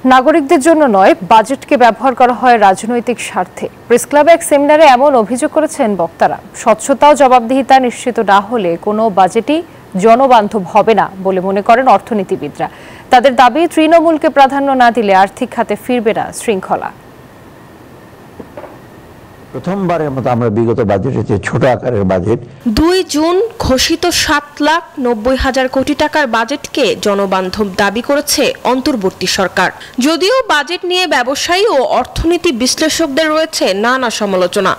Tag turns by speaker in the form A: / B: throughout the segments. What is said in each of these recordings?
A: নাগরিকদের জন্য নয়, বাজেটকে ব্যবহার করা হয় রাজনৈতিক স্বার্থে। প্রেস ক্লাবে এক সেমিনারে এমন অভিযোগ করেছেন বক্তারা। স্বচ্ছতা ও জবাবদিহিতা নিশ্চিত না হলে কোনো বাজেটই জনবান্ধব হবে না বলে মনে করেন অর্থনীতিবিদরা। তাদের দাবি, তৃণমূলকে প্রাধান্য না দিলে আর্থিক খাতে ফিরবে না শৃঙ্খলা।
B: প্রথমবারের মতো আমরা বিগত বাজেটের যে ছোট আকারের বাজেট
C: 2 জুন ঘোষিত 7,90,000 কোটি টাকার বাজেটকে জনবান্ধব দাবি করেছে অন্তর্বর্তী সরকার। যদিও বাজেট নিয়ে ব্যবসায়ী ও অর্থনীতি বিশ্লেষকদের রয়েছে নানা সমালোচনা।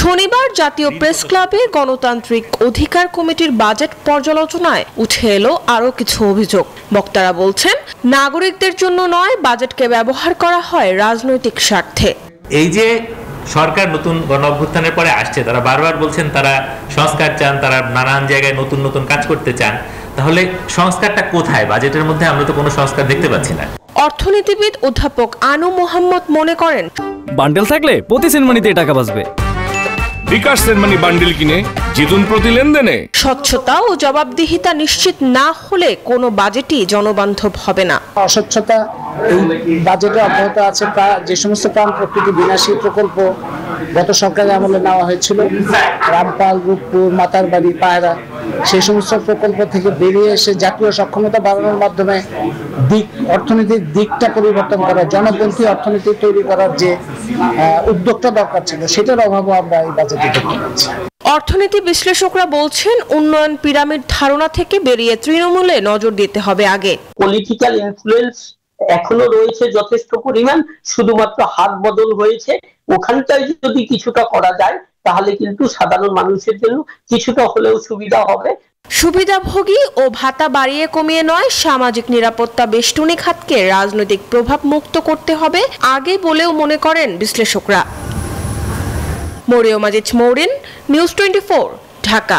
C: শনিবার জাতীয় প্রেস ক্লাবে গণতান্ত্রিক অধিকার কমিটির বাজেট পর্যালোচনায় উঠে এলো আরো কিছু অভিযোগ। বক্তারা বলছেন, নাগরিকদের জন্য নয়, বাজেটকে ব্যবহার করা হয় রাজনৈতিক স্বার্থে।
D: এই যে সরকার নতুন গণ অভ্যুত্থানের পরে আসছে, তারা বারবার বলছেন তারা সংস্কার চান, তারা নানান জায়গায় নতুন নতুন কাজ করতে চান। তাহলে সংস্কারটা কোথায়? বাজেটের মধ্যে আমরা তো কোনো সংস্কার দেখতে পাচ্ছি না।
C: অর্থনীতিবিদ অধ্যাপক আনু মোহাম্মদ মনে করেন,
E: বান্ডেল থাকলে প্রতি সেনমানিতে টাকা বাঁচবে।
F: বিকাশ সেনমানি বান্ডেল কিনে জিতুন প্রতি লেনদেনে।
C: স্বচ্ছতা ও জবাবদিহিতা নিশ্চিত না হলে কোনো বাজেটই জনবান্ধব হবে না।
G: অস্বচ্ছতা এই বাজেটে অব্যাহত আছে। যে সমস্ত প্রাণ প্রকৃতি বিনাশী প্রকল্প গত সরকারের আমলে নেওয়া হয়েছিল, রামপাল, রূপপুর, মাতারবাড়ি, পায়রা, সেই সমস্ত প্রকল্প থেকে বেরিয়ে এসে জাতীয় সক্ষমতা বাড়ানোর মাধ্যমে অর্থনীতির দিকটা পরিবর্তন করা, জনপন্থী অর্থনীতি তৈরি করার যে উদ্যোগটা দরকার ছিল, সেটার অভাবও আমরা এই বাজেটে দেখতে পাচ্ছি।
C: অর্থনীতি বিশ্লেষকরা বলছেন, উন্নয়ন পিরামিড ধারণা থেকে বেরিয়ে তৃণমূলে নজর দিতে হবে আগে।
H: পলিটিক্যাল ইনফ্লুয়েন্স এখনো রয়েছে যথেষ্ট পরিমাণ, শুধুমাত্র হাত বদল হয়েছে। ওখানটায় যদি কিছুটা করা যায় তাহলে কিন্তু সাধারণ মানুষের জন্য কিছুটা হলেও সুবিধা হবে।
C: সুবিধাভোগী ও ভাতা বাড়িয়ে কমিয়ে নয়, সামাজিক নিরাপত্তা বেষ্টনী খাতকে রাজনৈতিক প্রভাব মুক্ত করতে হবে আগে বলেও মনে করেন বিশ্লেষকরা। মরিয়ম আজিজ মৌরিন, নিউজ 24, ঢাকা।